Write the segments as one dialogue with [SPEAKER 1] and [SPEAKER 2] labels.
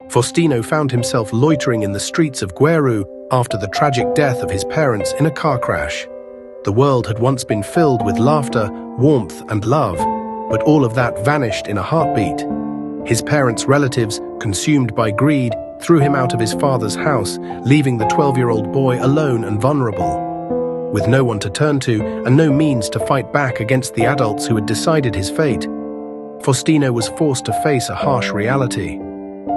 [SPEAKER 1] Faustino found himself loitering in the streets of Gueru after the tragic death of his parents in a car crash. The world had once been filled with laughter, warmth, and love, but all of that vanished in a heartbeat. His parents' relatives, consumed by greed, threw him out of his father's house, leaving the 12-year-old boy alone and vulnerable. With no one to turn to and no means to fight back against the adults who had decided his fate, Faustino was forced to face a harsh reality.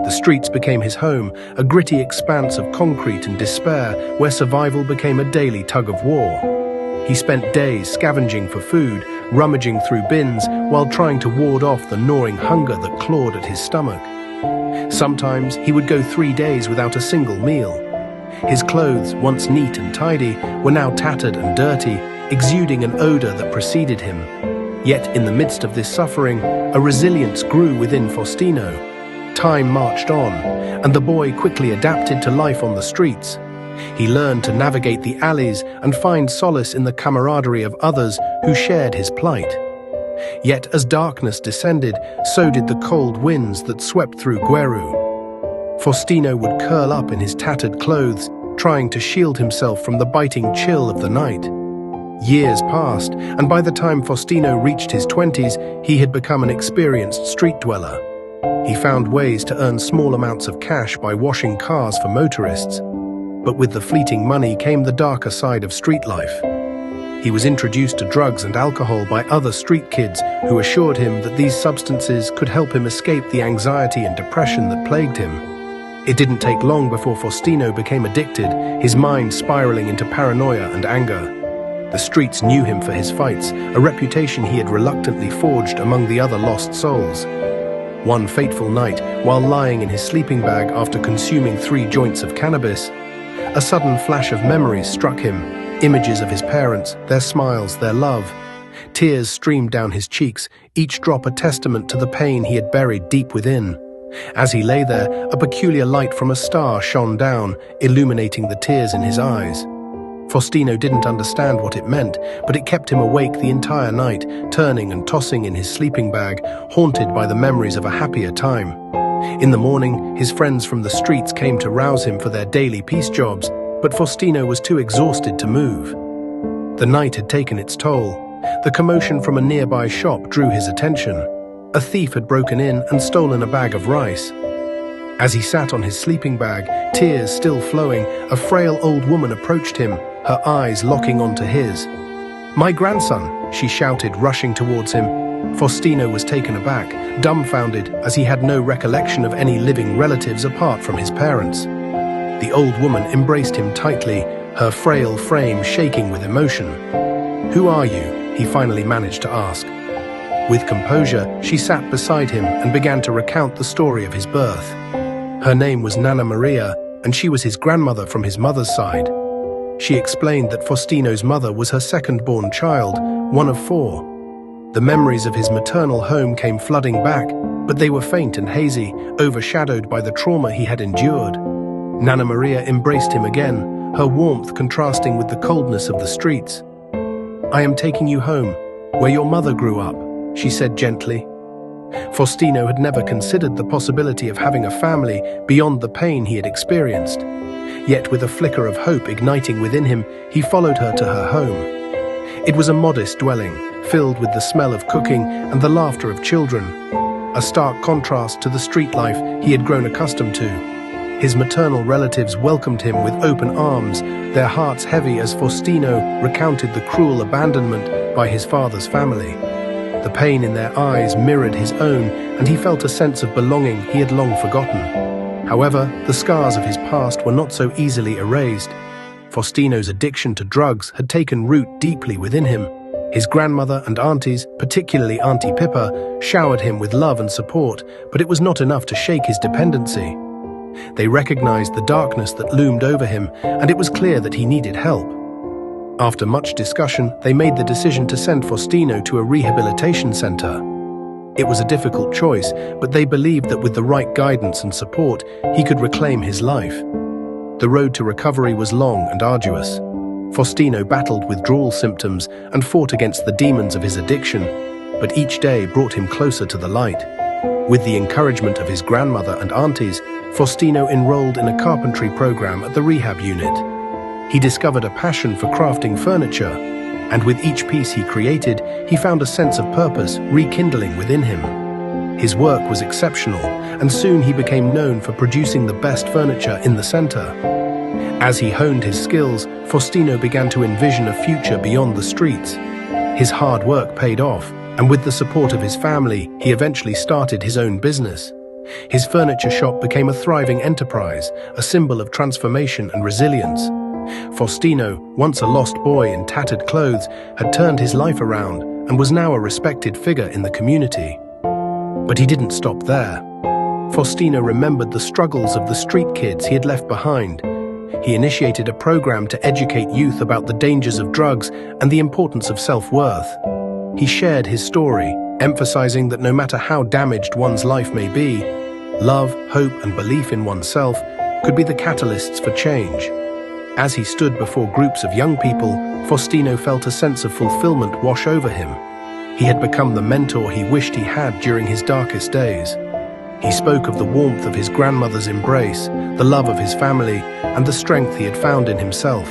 [SPEAKER 1] The streets became his home, a gritty expanse of concrete and despair where survival became a daily tug-of-war. He spent days scavenging for food, rummaging through bins while trying to ward off the gnawing hunger that clawed at his stomach. Sometimes he would go 3 days without a single meal. His clothes, once neat and tidy, were now tattered and dirty, exuding an odor that preceded him. Yet in the midst of this suffering, a resilience grew within Faustino. Time marched on, and the boy quickly adapted to life on the streets. He learned to navigate the alleys and find solace in the camaraderie of others who shared his plight. Yet as darkness descended, so did the cold winds that swept through Gueru. Faustino would curl up in his tattered clothes, trying to shield himself from the biting chill of the night. Years passed, and by the time Faustino reached his 20s, he had become an experienced street dweller. He found ways to earn small amounts of cash by washing cars for motorists. But with the fleeting money came the darker side of street life. He was introduced to drugs and alcohol by other street kids who assured him that these substances could help him escape the anxiety and depression that plagued him. It didn't take long before Faustino became addicted, his mind spiraling into paranoia and anger. The streets knew him for his fights, a reputation he had reluctantly forged among the other lost souls. One fateful night, while lying in his sleeping bag after consuming 3 joints of cannabis, a sudden flash of memories struck him, images of his parents, their smiles, their love. Tears streamed down his cheeks, each drop a testament to the pain he had buried deep within. As he lay there, a peculiar light from a star shone down, illuminating the tears in his eyes. Faustino didn't understand what it meant, but it kept him awake the entire night, turning and tossing in his sleeping bag, haunted by the memories of a happier time. In the morning, his friends from the streets came to rouse him for their daily piece jobs, but Faustino was too exhausted to move. The night had taken its toll. The commotion from a nearby shop drew his attention. A thief had broken in and stolen a bag of rice. As he sat on his sleeping bag, tears still flowing, a frail old woman approached him, her eyes locking onto his. "My grandson," she shouted, rushing towards him. Faustino was taken aback, dumbfounded, as he had no recollection of any living relatives apart from his parents. The old woman embraced him tightly, her frail frame shaking with emotion. "Who are you?" he finally managed to ask. With composure, she sat beside him and began to recount the story of his birth. Her name was Nana Maria, and she was his grandmother from his mother's side. She explained that Faustino's mother was her second-born child, one of 4. The memories of his maternal home came flooding back, but they were faint and hazy, overshadowed by the trauma he had endured. Nana Maria embraced him again, her warmth contrasting with the coldness of the streets. "I am taking you home, where your mother grew up," she said gently. Faustino had never considered the possibility of having a family beyond the pain he had experienced. Yet with a flicker of hope igniting within him, he followed her to her home. It was a modest dwelling, filled with the smell of cooking and the laughter of children, a stark contrast to the street life he had grown accustomed to. His maternal relatives welcomed him with open arms, their hearts heavy as Faustino recounted the cruel abandonment by his father's family. The pain in their eyes mirrored his own, and he felt a sense of belonging he had long forgotten. However, the scars of his past were not so easily erased. Faustino's addiction to drugs had taken root deeply within him. His grandmother and aunties, particularly Auntie Pippa, showered him with love and support, but it was not enough to shake his dependency. They recognized the darkness that loomed over him, and it was clear that he needed help. After much discussion, they made the decision to send Faustino to a rehabilitation center. It was a difficult choice, but they believed that with the right guidance and support, he could reclaim his life. The road to recovery was long and arduous. Faustino battled withdrawal symptoms and fought against the demons of his addiction, but each day brought him closer to the light. With the encouragement of his grandmother and aunties, Faustino enrolled in a carpentry program at the rehab unit. He discovered a passion for crafting furniture, and with each piece he created, he found a sense of purpose rekindling within him. His work was exceptional, and soon he became known for producing the best furniture in the center. As he honed his skills, Faustino began to envision a future beyond the streets. His hard work paid off, and with the support of his family, he eventually started his own business. His furniture shop became a thriving enterprise, a symbol of transformation and resilience. Faustino, once a lost boy in tattered clothes, had turned his life around and was now a respected figure in the community. But he didn't stop there. Faustino remembered the struggles of the street kids he had left behind. He initiated a program to educate youth about the dangers of drugs and the importance of self-worth. He shared his story, emphasizing that no matter how damaged one's life may be, love, hope, and belief in oneself could be the catalysts for change. As he stood before groups of young people, Faustino felt a sense of fulfillment wash over him. He had become the mentor he wished he had during his darkest days. He spoke of the warmth of his grandmother's embrace, the love of his family, and the strength he had found in himself.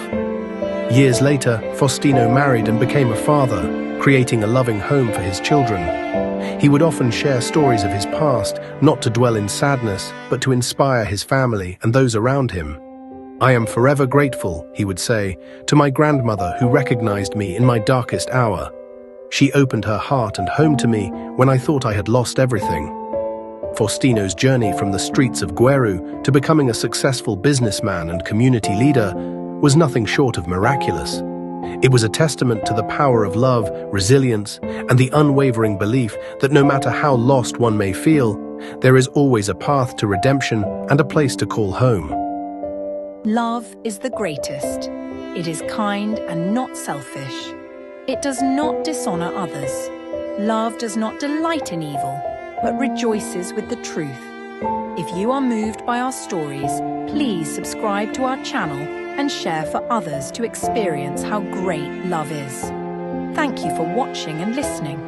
[SPEAKER 1] Years later, Faustino married and became a father, creating a loving home for his children. He would often share stories of his past, not to dwell in sadness, but to inspire his family and those around him. "I am forever grateful," he would say, "to my grandmother who recognized me in my darkest hour. She opened her heart and home to me when I thought I had lost everything." Faustino's journey from the streets of Gweru to becoming a successful businessman and community leader was nothing short of miraculous. It was a testament to the power of love, resilience, and the unwavering belief that no matter how lost one may feel, there is always a path to redemption and a place to call home.
[SPEAKER 2] Love is the greatest. It is kind and not selfish. It does not dishonor others. Love does not delight in evil, but rejoices with the truth. If you are moved by our stories, please subscribe to our channel and share for others to experience how great love is. Thank you for watching and listening.